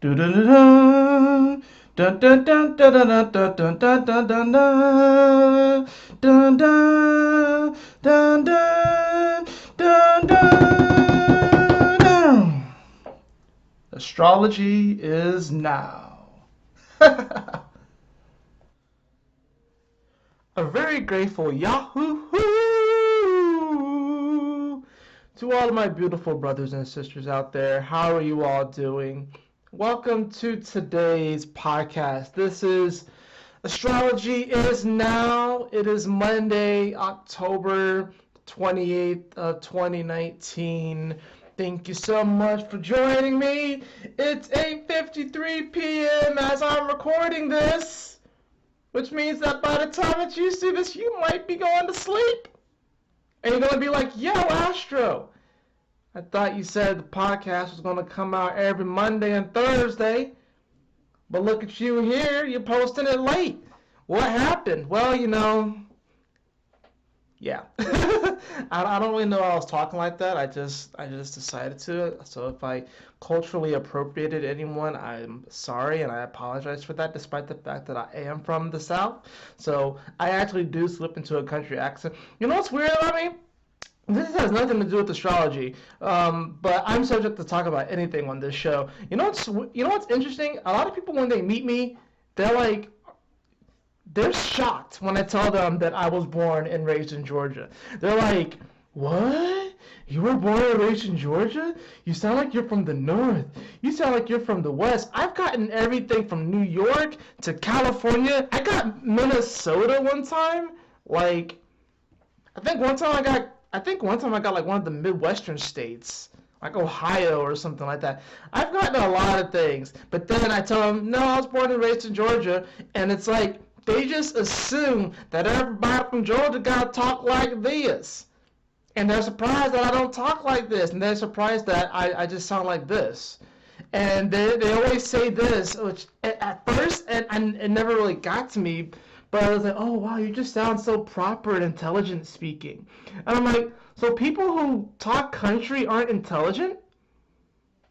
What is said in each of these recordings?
Do do do do. Dun dun dun dun dun dun dun dun dun dun dun dun dun dun dun dun dun. Astrology is now. A very grateful Yahoo to all of my beautiful brothers and sisters out there. How are you all doing? Welcome to today's podcast. This is Astrology is Now. It is Monday, October 28th, 2019. Thank you so much for joining me. It's 8:53 p.m. as I'm recording this, which means that by the time that you see this, you might be going to sleep. And you're going to be like, yo, Astro, I thought you said the podcast was going to come out every Monday and Thursday, but look at you here, you're posting it late. What happened? Well, yeah. I don't really know why I was talking like that. I just decided to. So if I culturally appropriated anyone, I'm sorry and I apologize for that, despite the fact that I am from the South. So I actually do slip into a country accent. You know what's weird about me? This has nothing to do with astrology, but I'm subject to talk about anything on this show. You know what's interesting? A lot of people, when they meet me, they're like, they're shocked when I tell them that I was born and raised in Georgia. They're like, what? You were born and raised in Georgia? You sound like you're from the North. You sound like you're from the West. I've gotten everything from New York to California. I got Minnesota one time. Like, I think one time I got like one of the Midwestern states, like Ohio or something like that. I've gotten a lot of things, but then I tell them, no, I was born and raised in Georgia, and it's like they just assume that everybody from Georgia gotta talk like this, and they're surprised that I don't talk like this, and they're surprised that I just sound like this. And they always say this, which at first and it never really got to me, but I was like, oh wow, you just sound so proper and intelligent speaking. And I'm like, so people who talk country aren't intelligent?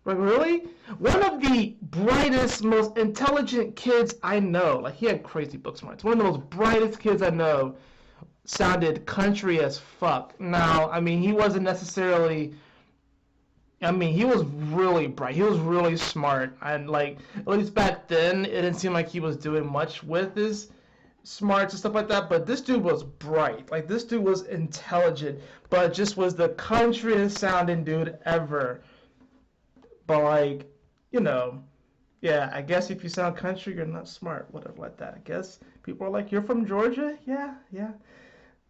Like, really? One of the brightest, most intelligent kids I know, like he had crazy book smarts. One of the most brightest kids I know sounded country as fuck. Now, I mean, he wasn't necessarily. I mean, he was really bright. He was really smart, and like at least back then, it didn't seem like he was doing much with his smarts and stuff like that. But this dude was bright. Like this dude was intelligent, but just was the countryest sounding dude ever. But like, you know, yeah, I guess if you sound country, you're not smart, whatever like that. I guess people are like, you're from Georgia? Yeah, yeah.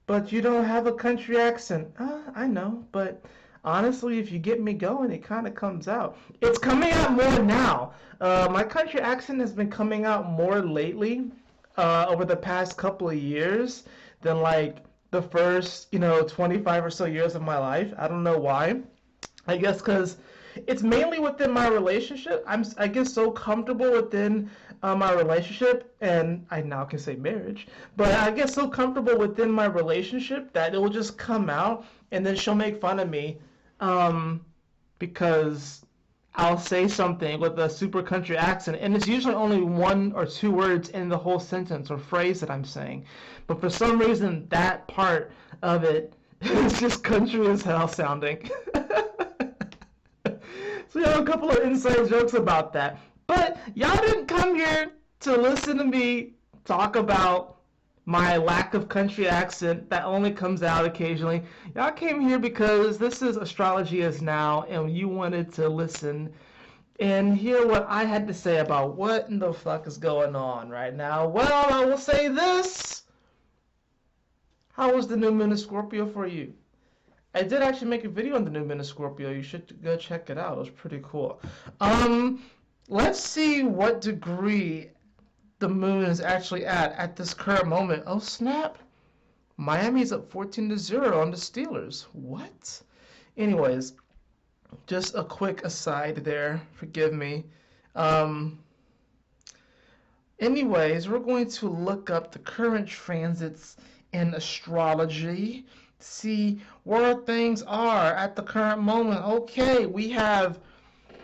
But you don't have a country accent. I know, but honestly, if you get me going, it kind of comes out. It's coming out more now. My country accent has been coming out more lately, over the past couple of years than like the first, 25 or so years of my life. I don't know why. I guess because it's mainly within my relationship. I get so comfortable within my relationship, and I now can say marriage, but I get so comfortable within my relationship that it will just come out, and then she'll make fun of me, because I'll say something with a super country accent, and it's usually only one or two words in the whole sentence or phrase that I'm saying, but for some reason that part of it is just country as hell sounding. So you have a couple of inside jokes about that. But y'all didn't come here to listen to me talk about my lack of country accent that only comes out occasionally. Y'all came here because this is Astrology is Now, and you wanted to listen and hear what I had to say about what in the fuck is going on right now. Well, I will say this. How was the new moon in Scorpio for you? I did actually make a video on the new moon in Scorpio. You should go check it out. It was pretty cool. Let's see what degree the moon is actually at this current moment. Oh snap! Miami's up 14-0 on the Steelers. What? Anyways, just a quick aside there. Forgive me. Anyways, we're going to look up the current transits in astrology, see where things are at the current moment. Okay, we have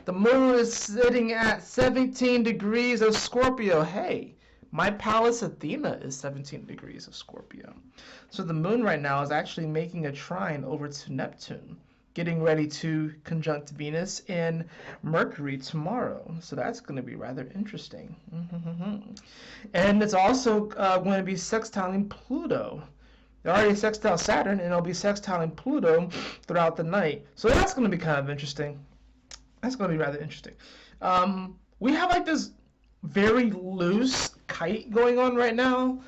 The moon is sitting at 17 degrees of Scorpio. Hey, my Pallas Athena is 17 degrees of Scorpio. So the moon right now is actually making a trine over to Neptune, getting ready to conjunct Venus and Mercury tomorrow. So that's going to be rather interesting. And it's also going to be sextiling Pluto. They're already sextile Saturn, and it'll be sextiling Pluto throughout the night. So that's going to be kind of interesting. That's going to be rather interesting. We have like this very loose kite going on right now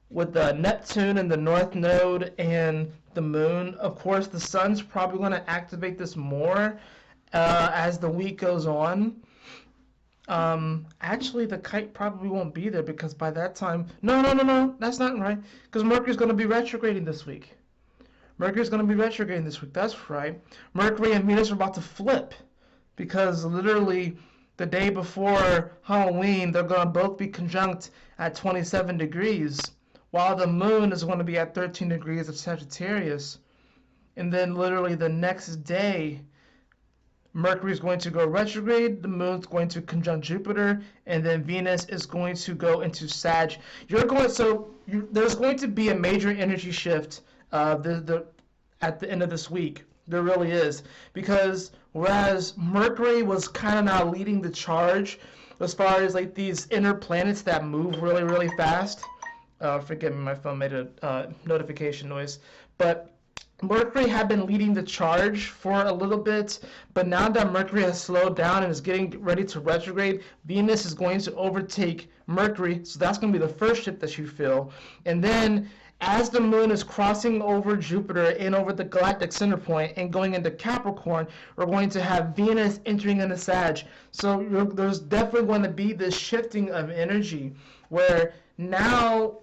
with the Neptune and the North Node and the Moon. Of course, the Sun's probably going to activate this more as the week goes on. Actually, the kite probably won't be there because by that time... No, that's not right. Because Mercury's going to be retrograding this week. Mercury's going to be retrograding this week. That's right. Mercury and Venus are about to flip because literally the day before Halloween, they're going to both be conjunct at 27 degrees, while the moon is going to be at 13 degrees of Sagittarius. And then literally the next day, Mercury is going to go retrograde, the moon's going to conjunct Jupiter, and then Venus is going to go into Sag. There's going to be a major energy shift at the end of this week. There really is. Because whereas Mercury was kind of now leading the charge as far as like these inner planets that move really, really fast. Forgive me, my phone made a notification noise. But Mercury had been leading the charge for a little bit, but now that Mercury has slowed down and is getting ready to retrograde, Venus is going to overtake Mercury, so that's going to be the first shift that you feel. And then as the moon is crossing over Jupiter and over the galactic center point and going into Capricorn, we're going to have Venus entering into Sag. So there's definitely going to be this shifting of energy where now,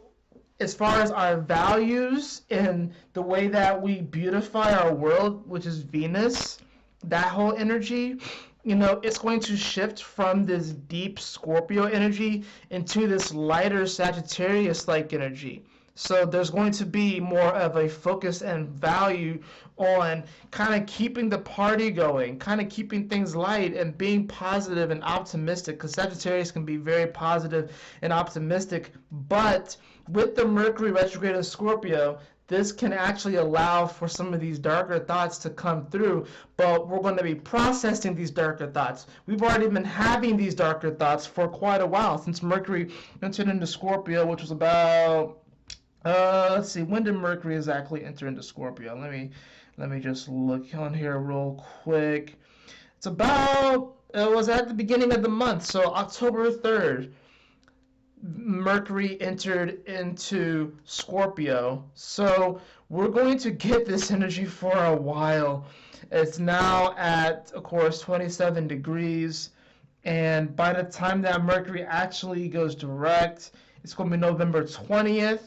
as far as our values and the way that we beautify our world, which is Venus, that whole energy, it's going to shift from this deep Scorpio energy into this lighter Sagittarius-like energy. So there's going to be more of a focus and value on kind of keeping the party going, kind of keeping things light and being positive and optimistic, because Sagittarius can be very positive and optimistic. But with the Mercury retrograde in Scorpio, this can actually allow for some of these darker thoughts to come through, but we're going to be processing these darker thoughts. We've already been having these darker thoughts for quite a while since Mercury entered into Scorpio, which was about... let's see, when did Mercury exactly enter into Scorpio? Let me just look on here real quick. It was at the beginning of the month, so October 3rd, Mercury entered into Scorpio. So we're going to get this energy for a while. It's now at, of course, 27 degrees, and by the time that Mercury actually goes direct, it's going to be November 20th.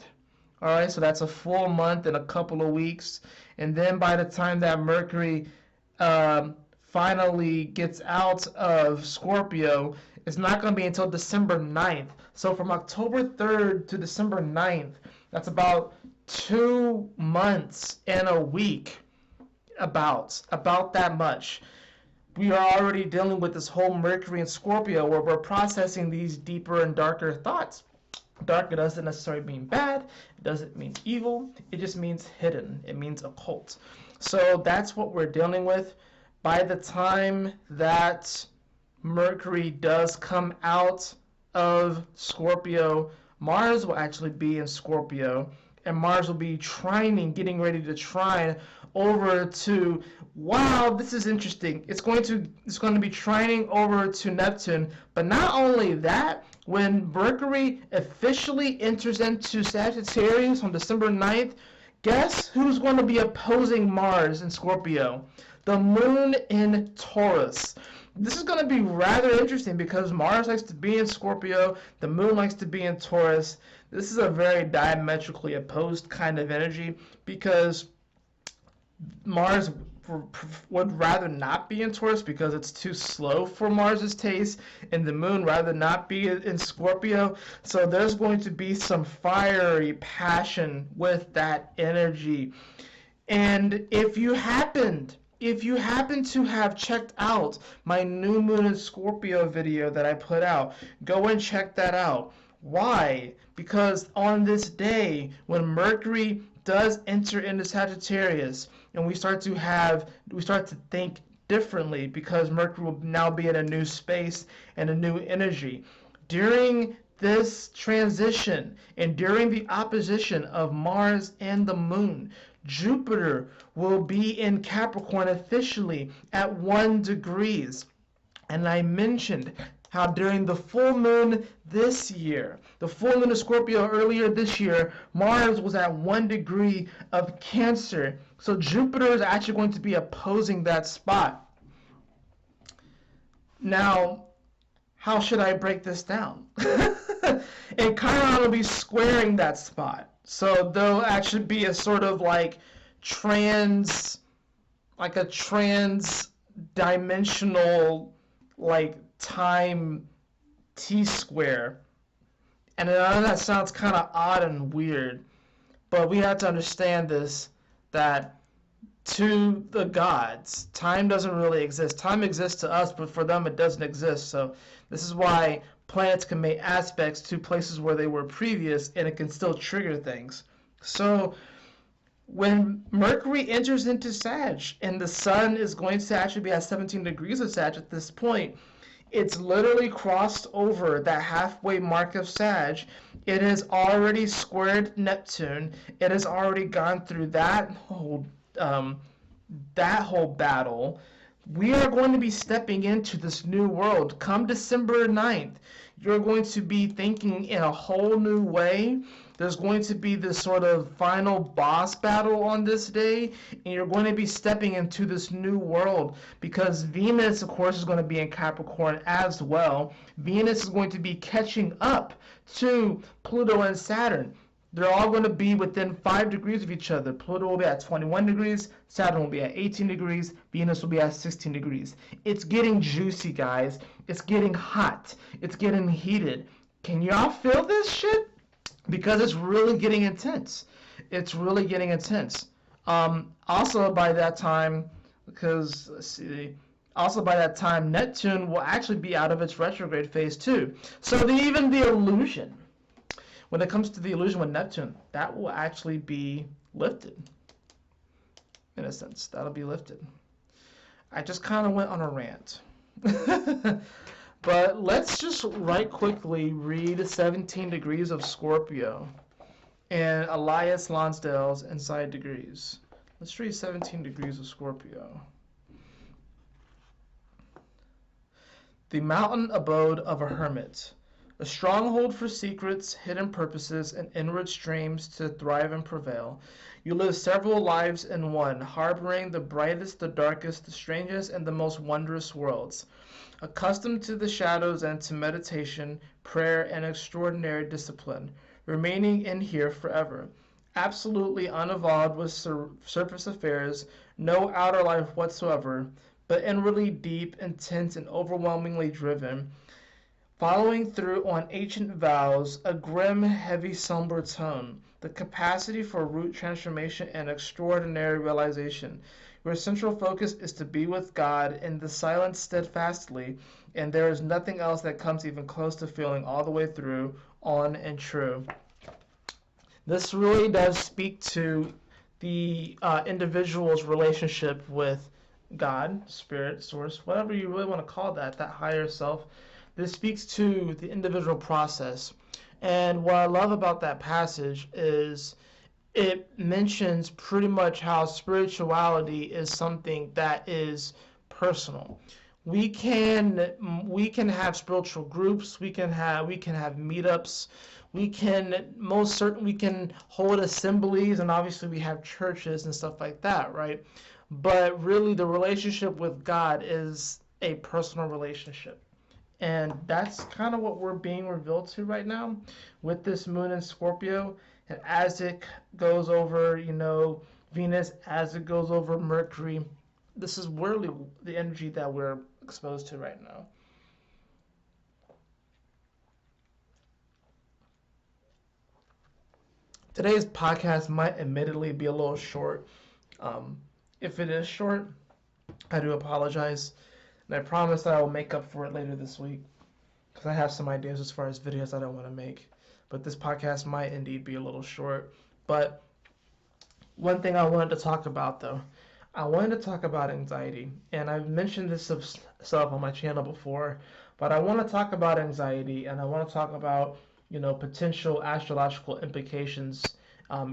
All right, so that's a full month and a couple of weeks. And then by the time that Mercury finally gets out of Scorpio, it's not going to be until December 9th. So from October 3rd to December 9th, that's about 2 months and a week, about that much. We are already dealing with this whole Mercury and Scorpio where we're processing these deeper and darker thoughts. Dark doesn't necessarily mean bad, it doesn't mean evil, it just means hidden, it means occult. So that's what we're dealing with. By the time that Mercury does come out of Scorpio, Mars will actually be in Scorpio, and Mars will be getting ready to trine over to, wow, this is interesting. It's going to be trining over to Neptune, but not only that, when Mercury officially enters into Sagittarius on December 9th, guess who's going to be opposing Mars in Scorpio? The moon in Taurus. This is going to be rather interesting because Mars likes to be in Scorpio, the moon likes to be in Taurus. This is a very diametrically opposed kind of energy because Mars would rather not be in Taurus because it's too slow for Mars's taste, and the moon rather not be in Scorpio. So there's going to be some fiery passion with that energy. And if you happened if you happen to have checked out my new moon in Scorpio video that I put out, go and check that out. Why? Because on this day, when Mercury does enter into Sagittarius, and we start to think differently because Mercury will now be in a new space and a new energy. During this transition and during the opposition of Mars and the Moon, Jupiter will be in Capricorn officially at 1 degrees. And I mentioned how during the full moon this year, the full moon of Scorpio earlier this year, Mars was at 1 degree of Cancer. So Jupiter is actually going to be opposing that spot. Now, how should I break this down? And Chiron will be squaring that spot. So there'll actually be a sort of like a trans-dimensional like time T-square. And I know that sounds kind of odd and weird, but we have to understand this, that to the gods, time doesn't really exist. Time exists to us, but for them it doesn't exist. So this is why planets can make aspects to places where they were previous, and it can still trigger things. So when Mercury enters into Sag, and the Sun is going to actually be at 17 degrees of Sag at this point, it's literally crossed over that halfway mark of Sag. It has already squared Neptune. It has already gone through that whole battle. We are going to be stepping into this new world. Come December 9th, you're going to be thinking in a whole new way. There's going to be this sort of final boss battle on this day, and you're going to be stepping into this new world because Venus, of course, is going to be in Capricorn as well. Venus is going to be catching up to Pluto and Saturn. They're all going to be within 5 degrees of each other. Pluto will be at 21 degrees, Saturn will be at 18 degrees, Venus will be at 16 degrees. It's getting juicy, guys. It's getting hot. It's getting heated. Can y'all feel this shit? Because it's really getting intense. It's really getting intense. Also by that time, Neptune will actually be out of its retrograde phase too. So even the illusion, when it comes to the illusion with Neptune, that will actually be lifted. In a sense, that'll be lifted. I just kind of went on a rant. But let's just right quickly read 17 degrees of Scorpio and Elias Lonsdale's Inside Degrees. Let's read 17 degrees of Scorpio. The mountain abode of a hermit, a stronghold for secrets, hidden purposes, and inward streams to thrive and prevail. You live several lives in one, harboring the brightest, the darkest, the strangest, and the most wondrous worlds. Accustomed to the shadows and to meditation, prayer, and extraordinary discipline, remaining in here forever. Absolutely uninvolved with surface affairs, no outer life whatsoever, but inwardly deep, intense, and overwhelmingly driven, following through on ancient vows, a grim, heavy, somber tone, the capacity for root transformation and extraordinary realization. Your central focus is to be with God in the silence steadfastly, and there is nothing else that comes even close to feeling all the way through, on and true. This really does speak to the individual's relationship with God, Spirit, Source, whatever you really want to call that higher self. This speaks to the individual process. And what I love about that passage is it mentions pretty much how spirituality is something that is personal. We can have spiritual groups, we can have meetups, we can hold assemblies, and obviously we have churches and stuff like that, right? But really the relationship with God is a personal relationship. And that's kind of what we're being revealed to right now with this moon in Scorpio. And as it goes over, Venus, as it goes over Mercury, this is really the energy that we're exposed to right now. Today's podcast might admittedly be a little short. If it is short, I do apologize, and I promise that I will make up for it later this week because I have some ideas as far as videos I don't want to make. But this podcast might indeed be a little short. But one thing I wanted to talk about though, I wanted to talk about anxiety, and I've mentioned this stuff on my channel before, but I want to talk about anxiety, and I want to talk about, potential astrological implications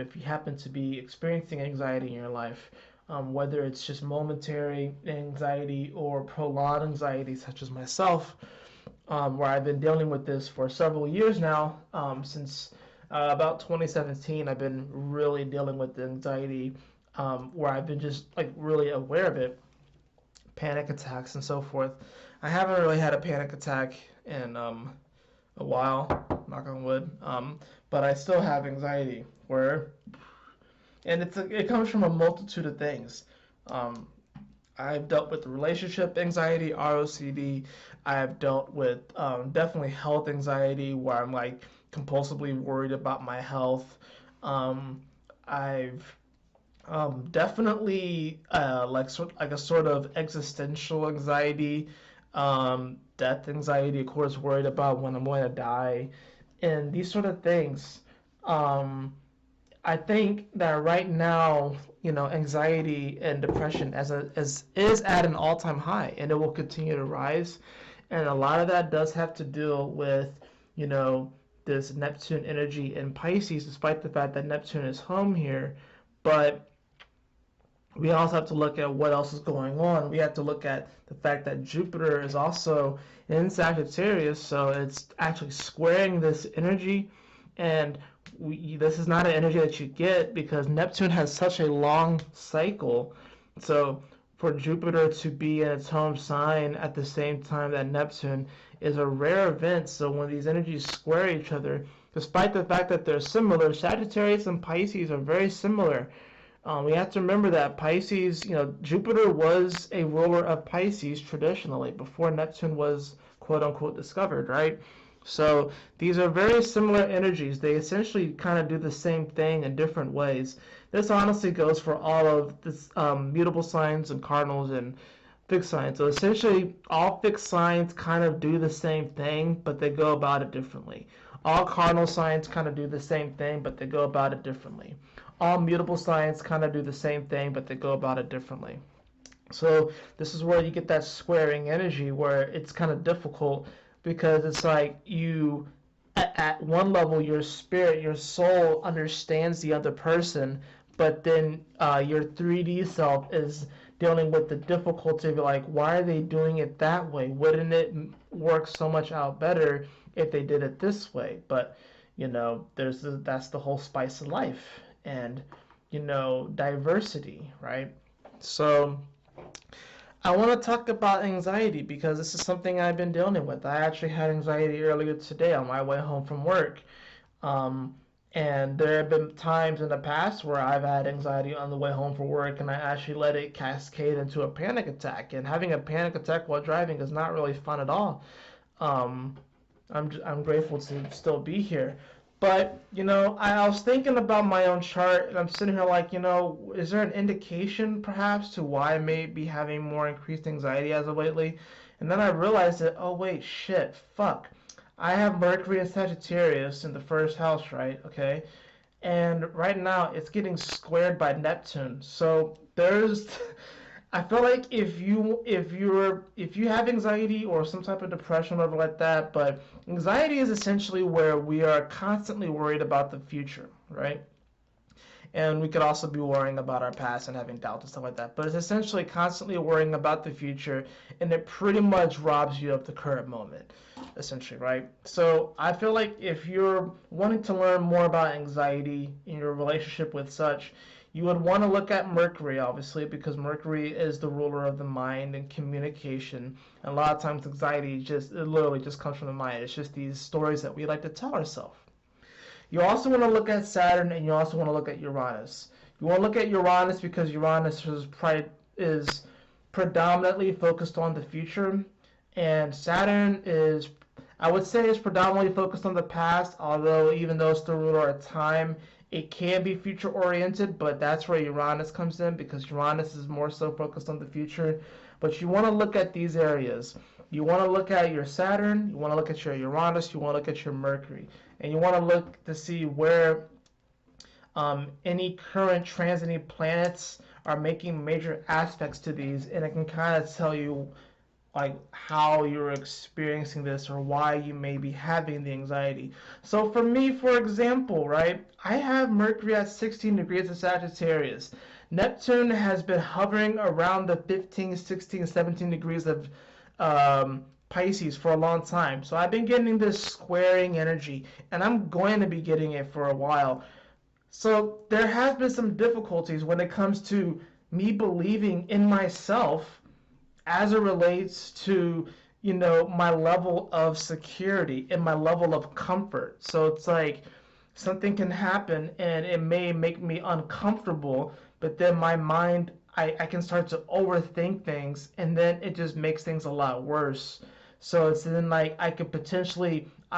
if you happen to be experiencing anxiety in your life, whether it's just momentary anxiety or prolonged anxiety, such as myself, where I've been dealing with this for several years now, since about 2017. I've been really dealing with the anxiety, where I've been just like really aware of it, panic attacks and so forth. I haven't really had a panic attack in a while, knock on wood, but I still have anxiety and it comes from a multitude of things. Um, I've dealt with relationship anxiety, ROCD. I've dealt with definitely health anxiety, where I'm like compulsively worried about my health. I've definitely like a sort of existential anxiety, death anxiety, of course, worried about when I'm going to die, and these sort of things. Um, I think that right now, anxiety and depression is at an all-time high, and it will continue to rise. And a lot of that does have to deal with, you know, this Neptune energy in Pisces, despite the fact that Neptune is home here. But we also have to look at what else is going on. We have to look at the fact that Jupiter is also in Sagittarius, so it's actually squaring this energy. And this is not an energy that you get because Neptune has such a long cycle. So for Jupiter to be in its home sign at the same time that Neptune is a rare event. So when these energies square each other, despite the fact that they're similar, Sagittarius and Pisces are very similar. We have to remember that Pisces, Jupiter was a ruler of Pisces traditionally before Neptune was quote unquote discovered, right? So these are very similar energies. They essentially kind of do the same thing in different ways. This honestly goes for all of this mutable signs and cardinals and fixed signs. So essentially, all fixed signs kind of do the same thing, but they go about it differently. All cardinal signs kind of do the same thing, but they go about it differently. All mutable signs kind of do the same thing, but they go about it differently. So this is where you get that squaring energy where it's kind of difficult because it's like at one level, your spirit, your soul understands the other person, but then your 3D self is dealing with the difficulty of like, why are they doing it that way? Wouldn't it work so much out better if they did it this way? But that's the whole spice of life, and diversity, right? So I want to talk about anxiety because this is something I've been dealing with. I actually had anxiety earlier today on my way home from work. And there have been times in the past where I've had anxiety on the way home from work, and I actually let it cascade into a panic attack. And having a panic attack while driving is not really fun at all. I'm grateful to still be here. But, I was thinking about my own chart, and I'm sitting here like, is there an indication perhaps to why I may be having more increased anxiety as of lately? And then I realized that, oh wait, shit, fuck. I have Mercury and Sagittarius in the first house, right? Okay. And right now it's getting squared by Neptune. So I feel like if you have anxiety or some type of depression or whatever like that, but anxiety is essentially where we are constantly worried about the future, right? And we could also be worrying about our past and having doubts and stuff like that. But it's essentially constantly worrying about the future, and it pretty much robs you of the current moment, essentially, right? So I feel like if you're wanting to learn more about anxiety in your relationship with such, you would want to look at Mercury, obviously, because Mercury is the ruler of the mind and communication. And a lot of times anxiety it literally just comes from the mind. It's just these stories that we like to tell ourselves. You also want to look at Saturn, and you also want to look at Uranus. You want to look at Uranus because Uranus is predominantly focused on the future, and Saturn I would say, is predominantly focused on the past, although even though it's the ruler of time, It can be future oriented, but that's where Uranus comes in, because Uranus is more so focused on the future. But you want to look at these areas. You want to look at your Saturn, you want to look at your Uranus, you want to look at your Mercury, and you want to look to see where any current transiting planets are making major aspects to these, and it can kind of tell you like how you're experiencing this or why you may be having the anxiety. So for me, for example, right, I have Mercury at 16 degrees of Sagittarius. Neptune has been hovering around the 15, 16, 17 degrees of Pisces for a long time. So I've been getting this squaring energy, and I'm going to be getting it for a while. So there has been some difficulties when it comes to me believing in myself as it relates to, you know, my level of security and my level of comfort. So it's like something can happen and it may make me uncomfortable, but then my mind, I can start to overthink things, and then it just makes things a lot worse. So it's then like I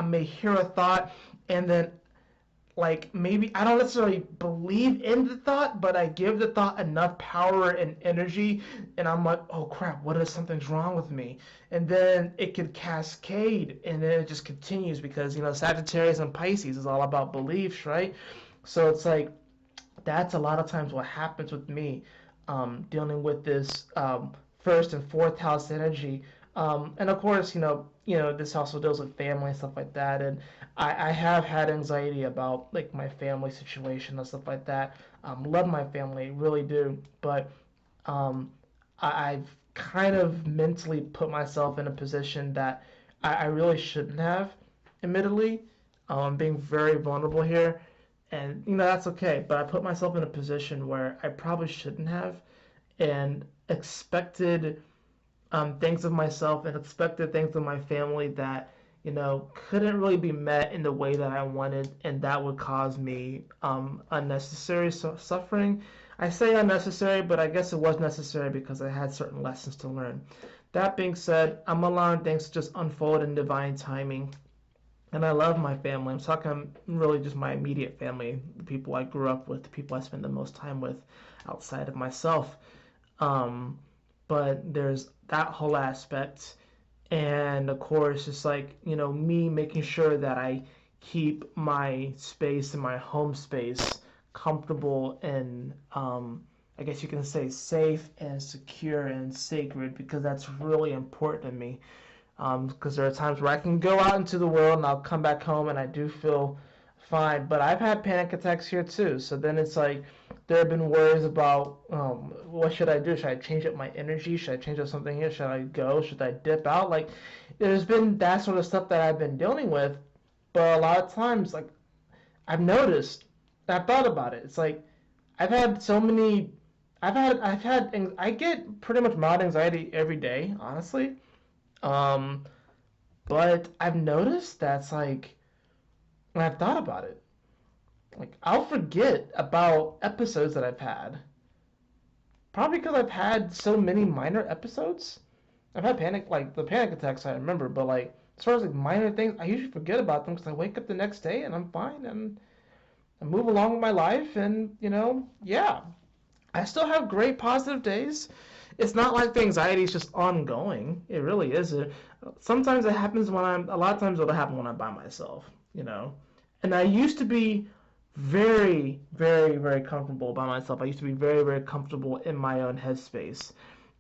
may hear a thought, and then like maybe I don't necessarily believe in the thought, but I give the thought enough power and energy, and I'm like, oh crap, what if something's wrong with me? And then it could cascade, and then it just continues, because, you know, Sagittarius and Pisces is all about beliefs, right? So it's like that's a lot of times what happens with me, dealing with this first and fourth house energy. And of course, this also deals with family and stuff like that. And I have had anxiety about like my family situation and stuff like that. Love my family, really do. But I've kind of mentally put myself in a position that I really shouldn't have, admittedly. I'm being very vulnerable here. And, that's okay. But I put myself in a position where I probably shouldn't have, and expected things of myself and expected things of my family that, couldn't really be met in the way that I wanted, and that would cause me unnecessary suffering. I say unnecessary, but I guess it was necessary because I had certain lessons to learn. That being said, I'm allowing things to just unfold in divine timing. And I love my family. I'm talking really just my immediate family, the people I grew up with, the people I spend the most time with outside of myself. But there's that whole aspect. And of course, it's like, me making sure that I keep my space and my home space comfortable and, I guess you can say, safe and secure and sacred, because that's really important to me. Because there are times where I can go out into the world and I'll come back home and I do feel fine, but I've had panic attacks here too. So then it's like there have been worries about what should I do? Should I change up my energy? Should I change up something here? Should I go? Should I dip out? Like, there's been that sort of stuff that I've been dealing with, but a lot of times, like, I've noticed, I've thought about it. It's like I've had so many, I get pretty much mild anxiety every day, honestly. But I've noticed that's like, when I've thought about it, like I'll forget about episodes that I've had. Probably because I've had so many minor episodes. I've had the panic attacks I remember, but like as far as like minor things, I usually forget about them because I wake up the next day and I'm fine and I move along with my life, and yeah, I still have great positive days. It's not like the anxiety is just ongoing. It really isn't. Sometimes it happens a lot of times it'll happen when I'm by myself, And I used to be very, very, very comfortable by myself. I used to be very, very comfortable in my own headspace.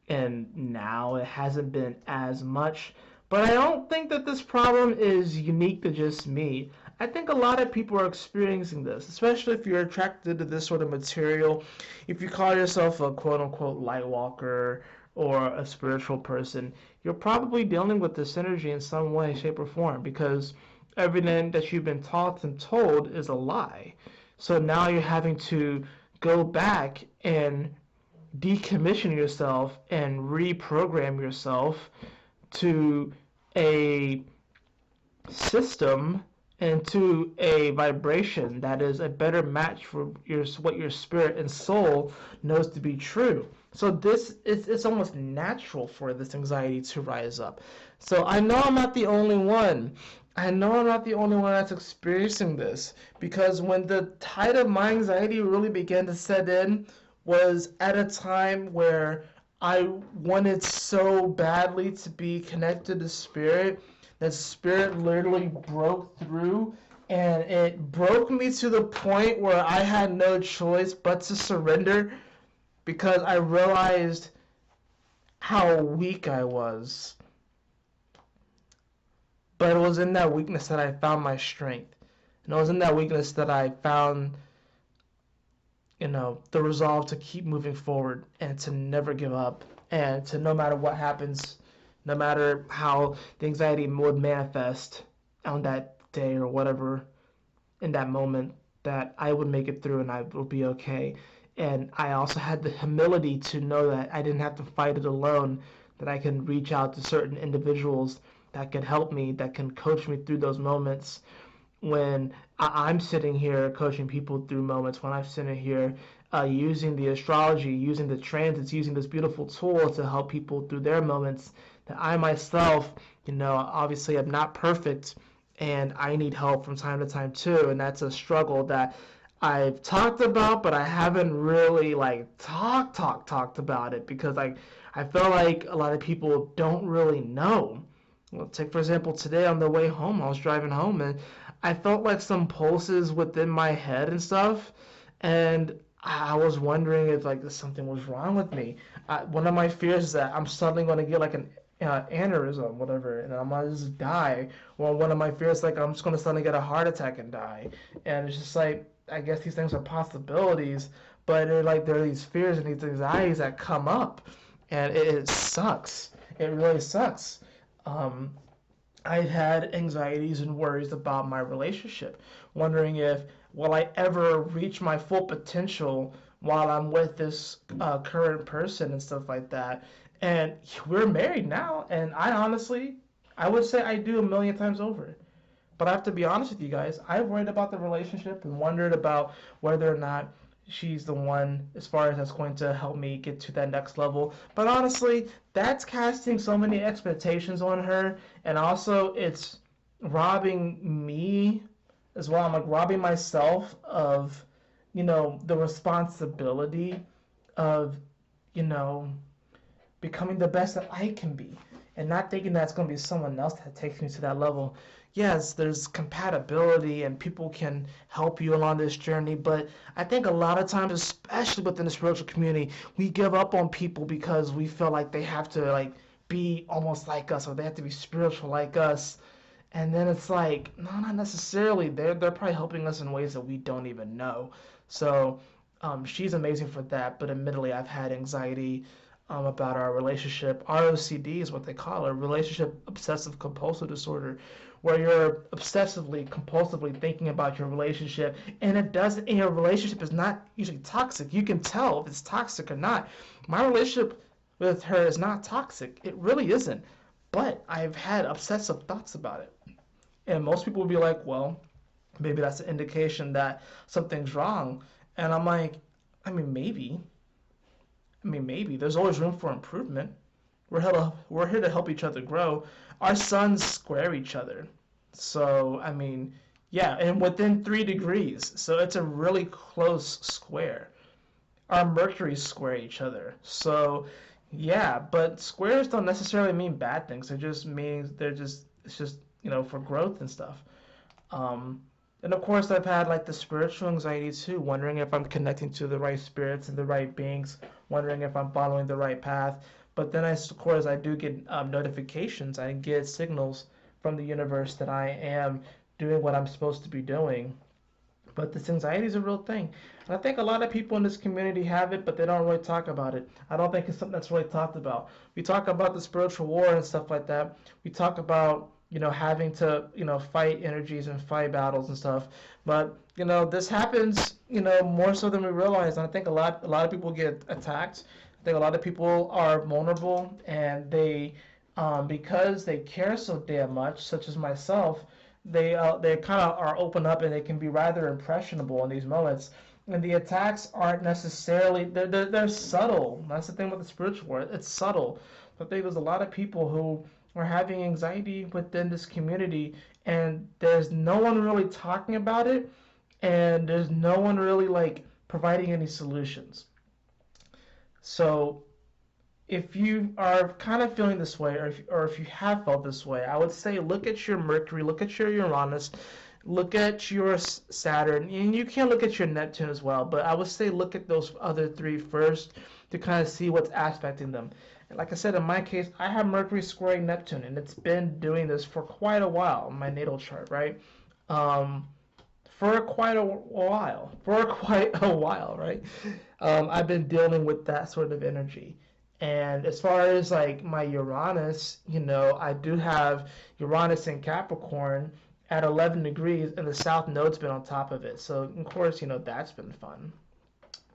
And now it hasn't been as much. But I don't think that this problem is unique to just me. I think a lot of people are experiencing this, especially if you're attracted to this sort of material. If you call yourself a quote-unquote light walker or a spiritual person, you're probably dealing with this energy in some way, shape, or form, because everything that you've been taught and told is a lie. So now you're having to go back and decommission yourself and reprogram yourself to a system and to a vibration that is a better match for what your spirit and soul knows to be true. So it's almost natural for this anxiety to rise up. So I know I'm not the only one. I know I'm not the only one that's experiencing this, because when the tide of my anxiety really began to set in was at a time where I wanted so badly to be connected to spirit that spirit literally broke through, and it broke me to the point where I had no choice but to surrender, because I realized how weak I was. But it was in that weakness that I found my strength. And it was in that weakness that I found, the resolve to keep moving forward and to never give up, and to, no matter what happens, no matter how the anxiety would manifest on that day or whatever, in that moment, that I would make it through and I would be okay. And I also had the humility to know that I didn't have to fight it alone, that I can reach out to certain individuals that can help me, that can coach me through those moments when I'm sitting here coaching people through moments, when I'm sitting here using the astrology, using the transits, using this beautiful tool to help people through their moments, that I myself, obviously I'm not perfect, and I need help from time to time too, and that's a struggle that I've talked about, but I haven't really like talked about it, because I feel like a lot of people don't really know. Well, take for example, today on the way home, I was driving home and I felt like some pulses within my head and stuff, and I was wondering if like something was wrong with me. One of my fears is that I'm suddenly going to get like an aneurysm, whatever, and I'm gonna just die. Or one of my fears is like I'm just going to suddenly get a heart attack and die. And it's just like, I guess these things are possibilities, but like there are these fears and these anxieties that come up, and it sucks. It really sucks. Um, I've had anxieties and worries about my relationship, wondering if will I ever reach my full potential while I'm with this current person and stuff like that. And we're married now, and I would say I do a million times over. But I have to be honest with you guys. I've worried about the relationship and wondered about whether or not she's the one as far as that's going to help me get to that next level. But honestly, that's casting so many expectations on her, and also it's robbing me as well. I'm like robbing myself of, the responsibility of, you know, becoming the best that I can be, and not thinking that it's going to be someone else that takes me to that level. Yes, there's compatibility and people can help you along this journey, but I think a lot of times, especially within the spiritual community, we give up on people because we feel like they have to like be almost like us, or they have to be spiritual like us. And then it's like, no, not necessarily. They're probably helping us in ways that we don't even know. So she's amazing for that. But admittedly, I've had anxiety about our relationship. ROCD is what they call it, relationship obsessive compulsive disorder, where you're obsessively, compulsively thinking about your relationship, and your relationship is not usually toxic. You can tell if it's toxic or not. My relationship with her is not toxic. It really isn't. But I've had obsessive thoughts about it. And most people would be like, well, maybe that's an indication that something's wrong. And I'm like, I mean, maybe. Maybe. There's always room for improvement. We're here to help each other grow. Our suns square each other. So, yeah, and within 3 degrees. So it's a really close square. Our Mercuries square each other. So, yeah, but squares don't necessarily mean bad things. It just means it's just, for growth and stuff. Um, and of course, I've had like the spiritual anxiety too, wondering if I'm connecting to the right spirits and the right beings, wondering if I'm following the right path. But then, of course, I do get notifications. I get signals from the universe that I am doing what I'm supposed to be doing. But this anxiety is a real thing. And I think a lot of people in this community have it, but they don't really talk about it. I don't think it's something that's really talked about. We talk about the spiritual war and stuff like that. We talk about, having to, fight energies and fight battles and stuff. But, this happens, more so than we realize. And I think a lot of people get attacked. I think a lot of people are vulnerable, and they, because they care so damn much, such as myself, they kind of are open up, and they can be rather impressionable in these moments. And the attacks aren't necessarily they're subtle. That's the thing with the spiritual world. It's subtle. But I think there's a lot of people who are having anxiety within this community, and there's no one really talking about it, and there's no one really like providing any solutions. So if you are kind of feeling this way, or if you have felt this way, I would say look at your Mercury, look at your Uranus, look at your Saturn, and you can look at your Neptune as well. But I would say look at those other three first to kind of see what's aspecting them. And like I said, in my case, I have Mercury squaring Neptune, and it's been doing this for quite a while in my natal chart, right? Um, for quite a while, right? I've been dealing with that sort of energy. And as far as like my Uranus, I do have Uranus in Capricorn at 11 degrees, and the South Node's been on top of it. So, of course, that's been fun.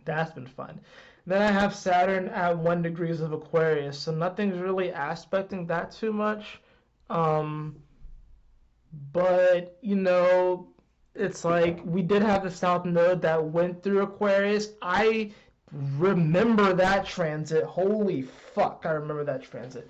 That's been fun. Then I have Saturn at 1 degrees of Aquarius, so nothing's really aspecting that too much. Um, but, it's like we did have the South Node that went through Aquarius. I remember that transit. Holy fuck, I remember that transit.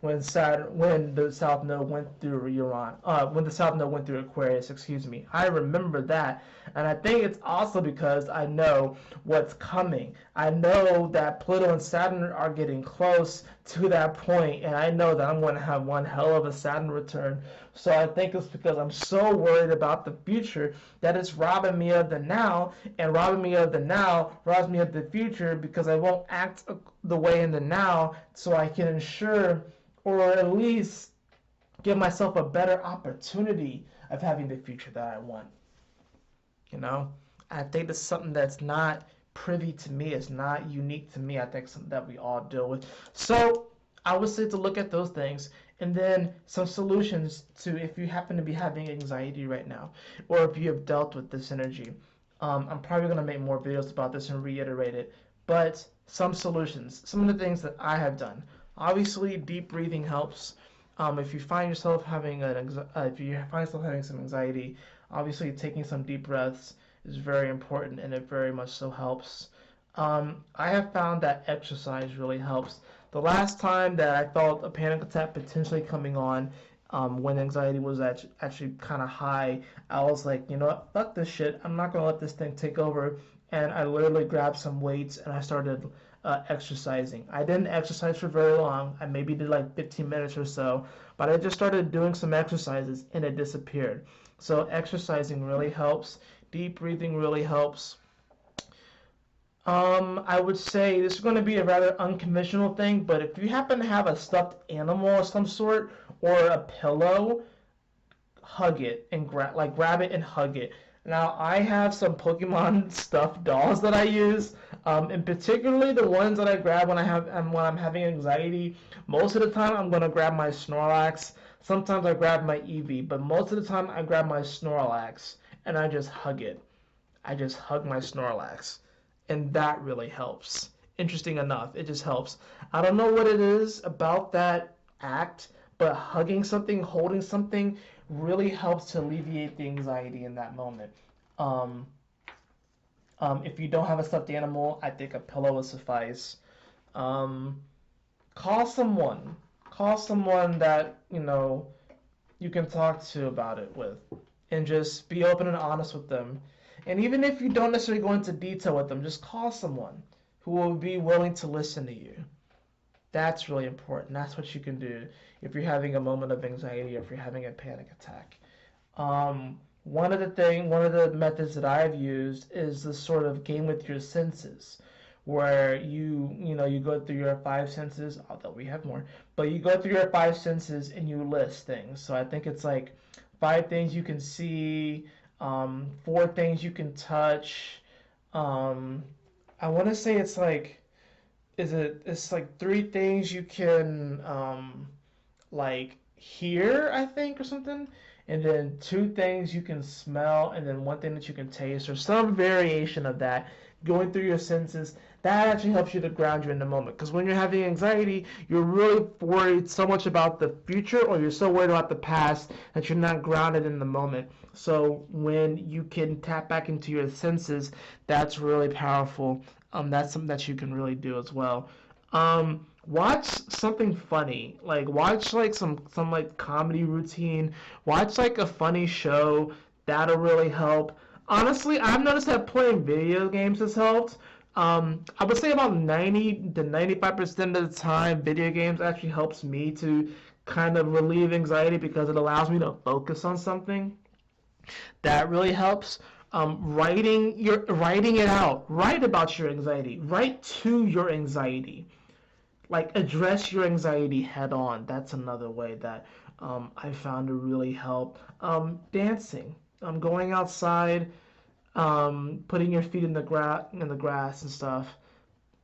When the South Node went through when the South Node went through Aquarius, excuse me. I remember that, and I think it's also because I know what's coming. I know that Pluto and Saturn are getting close to that point, and I know that I'm going to have one hell of a Saturn return. So I think it's because I'm so worried about the future that it's robbing me of the now, and robbing me of the now robs me of the future because I won't act the way in the now, so I can ensure, or at least give myself a better opportunity of having the future that I want. I think that's something that's not privy to me. It's not unique to me. I think something that we all deal with. So I would say to look at those things, and then some solutions to if you happen to be having anxiety right now, or if you have dealt with this energy. I'm probably going to make more videos about this and reiterate it, but some solutions, some of the things that I have done. Obviously, deep breathing helps. If you find yourself having some anxiety, obviously taking some deep breaths is very important, and it very much so helps. I have found that exercise really helps. The last time that I felt a panic attack potentially coming on, when anxiety was actually kind of high, I was like, you know what, fuck this shit. I'm not going to let this thing take over. And I literally grabbed some weights and I started exercising. I didn't exercise for very long. I maybe did like 15 minutes or so, but I just started doing some exercises and it disappeared. So exercising really helps. Deep breathing really helps. I would say this is going to be a rather unconventional thing, but if you happen to have a stuffed animal of some sort or a pillow, hug it and grab it and hug it. Now I have some Pokemon stuffed dolls that I use, and particularly the ones that I grab when I'm having anxiety. Most of the time I'm gonna grab my Snorlax. Sometimes I grab my Eevee, but most of the time I grab my Snorlax and I just hug it. I just hug my Snorlax, and that really helps. Interesting enough, it just helps. I don't know what it is about that act, but hugging something, holding something really helps to alleviate the anxiety in that moment. Um, if you don't have a stuffed animal, I think a pillow will suffice. Um, call someone. Call someone that, you can talk to about it with. And just be open and honest with them. And even if you don't necessarily go into detail with them, just call someone who will be willing to listen to you. That's really important. That's what you can do if you're having a moment of anxiety or if you're having a panic attack. One of the methods that I've used is this sort of game with your senses, where you go through your five senses, although we have more, but you go through your five senses and you list things. So I think it's like 5 things you can see, 4 things you can touch. I want to say it's like, it's like 3 things you can like hear, I think, or something, and then 2 things you can smell, and then 1 thing that you can taste, or some variation of that. Going through your senses, that actually helps you to ground you in the moment. Because when you're having anxiety, you're really worried so much about the future, or you're so worried about the past that you're not grounded in the moment. So when you can tap back into your senses, that's really powerful. That's something that you can really do as well. watch something funny. Like watch like some like comedy routine. Watch like a funny show. That'll really help. Honestly, I've noticed that playing video games has helped. I would say about 90 to 95% of the time, video games actually helps me to kind of relieve anxiety because it allows me to focus on something. That really helps. Writing it out. Write about your anxiety. Write to your anxiety. Like address your anxiety head on. That's another way that I found to really help. Dancing. Going outside. Putting your feet in the grass and stuff.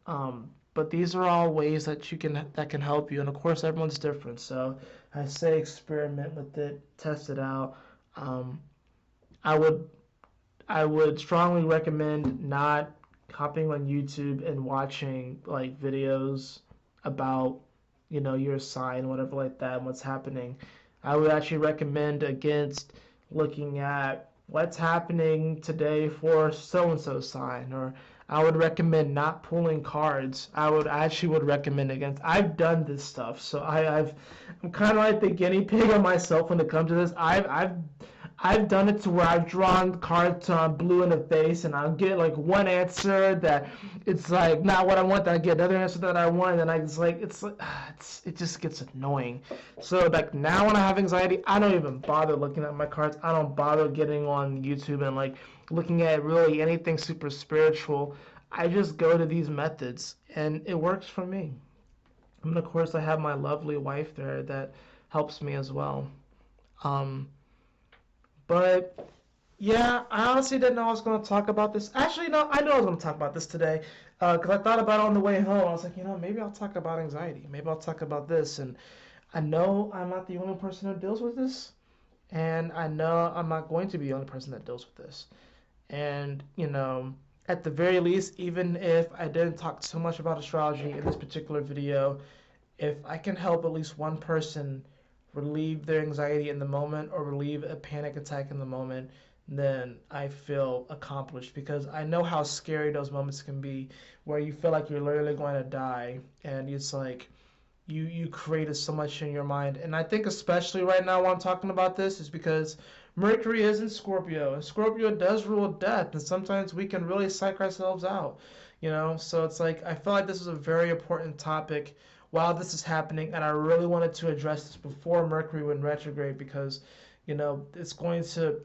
But these are all ways that that can help you. And of course, everyone's different. So I say experiment with it, test it out. Um, I would I would strongly recommend not hopping on YouTube and watching like videos about, your sign, whatever like that, and what's happening. I would actually recommend against looking at what's happening today for so and so sign, or I would recommend not pulling cards. I actually would recommend against. I've done this stuff, so I'm kind of like the guinea pig on myself when it comes to this. I've done it to where I've drawn cards on blue in the face, and I'll get like one answer that it's like not what I want. Then I get another answer that I want, and then it just gets annoying. So like now when I have anxiety, I don't even bother looking at my cards. I don't bother getting on YouTube and like looking at really anything super spiritual. I just go to these methods, and it works for me. And of course, I have my lovely wife there that helps me as well. Um, but yeah, I honestly didn't know I was going to talk about this. Actually, no, I know I was going to talk about this today because I thought about it on the way home. I was like, maybe I'll talk about anxiety. Maybe I'll talk about this. And I know I'm not the only person who deals with this. And I know I'm not going to be the only person that deals with this. And, at the very least, even if I didn't talk too much about astrology in this particular video, if I can help at least one person relieve their anxiety in the moment or relieve a panic attack in the moment, then I feel accomplished because I know how scary those moments can be where you feel like you're literally going to die and it's like you created so much in your mind. And I think especially right now while I'm talking about this is because Mercury is in Scorpio and Scorpio does rule death and sometimes we can really psych ourselves out, so it's like I feel like this is a very important topic while this is happening, and I really wanted to address this before Mercury went retrograde because, it's going to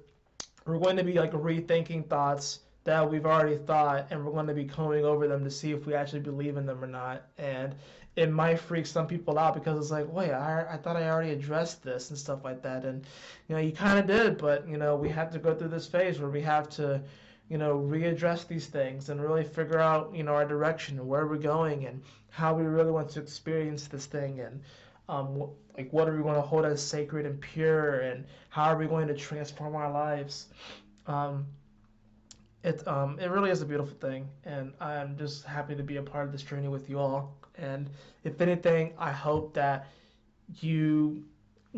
we're going to be like rethinking thoughts that we've already thought, and we're going to be combing over them to see if we actually believe in them or not. And it might freak some people out because it's like, wait, I thought I already addressed this and stuff like that. And, you kind of did, but, we have to go through this phase where we have to, readdress these things and really figure out, our direction and where we're going and how we really want to experience this thing and like what are we going to hold as sacred and pure and how are we going to transform our lives. um, it really is a beautiful thing, and I'm just happy to be a part of this journey with you all. And if anything, I hope that you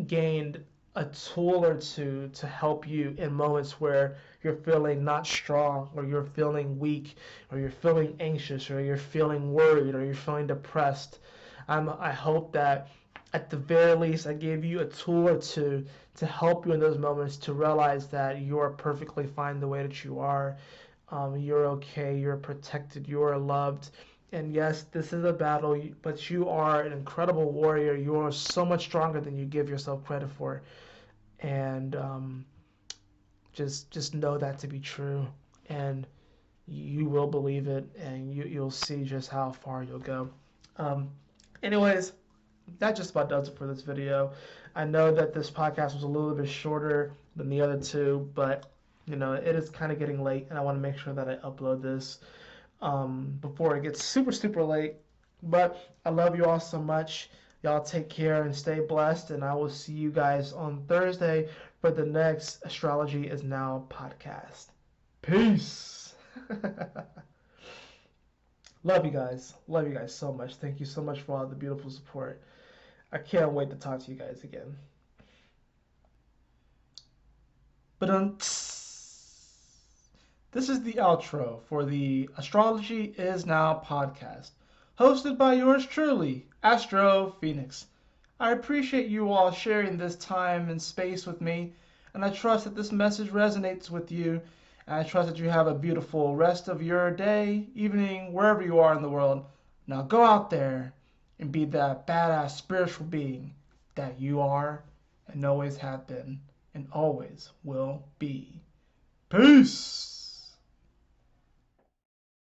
gained a tool or two to help you in moments where you're feeling not strong or you're feeling weak or you're feeling anxious or you're feeling worried or you're feeling depressed. I hope that at the very least I gave you a tool or two to help you in those moments to realize that you are perfectly fine the way that you are. You're okay, you're protected, you are loved. And yes, this is a battle, but you are an incredible warrior. You are so much stronger than you give yourself credit for. And just know that to be true. And you will believe it, and you'll see just how far you'll go. Um, anyways, that just about does it for this video. I know that this podcast was a little bit shorter than the other two, but it is kind of getting late, and I want to make sure that I upload this before it gets super, super late. But I love you all so much. Y'all take care and stay blessed, and I will see you guys on Thursday for the next Astrology Is Now podcast. Peace. Love you guys. Love you guys so much. Thank you so much for all the beautiful support. I can't wait to talk to you guys again. But this is the outro for the Astrology Is Now podcast. hosted by yours truly, Astro Fenixx. I appreciate you all sharing this time and space with me, and I trust that this message resonates with you, and I trust that you have a beautiful rest of your day, evening, wherever you are in the world. Now go out there and be that badass spiritual being that you are and always have been and always will be. Peace!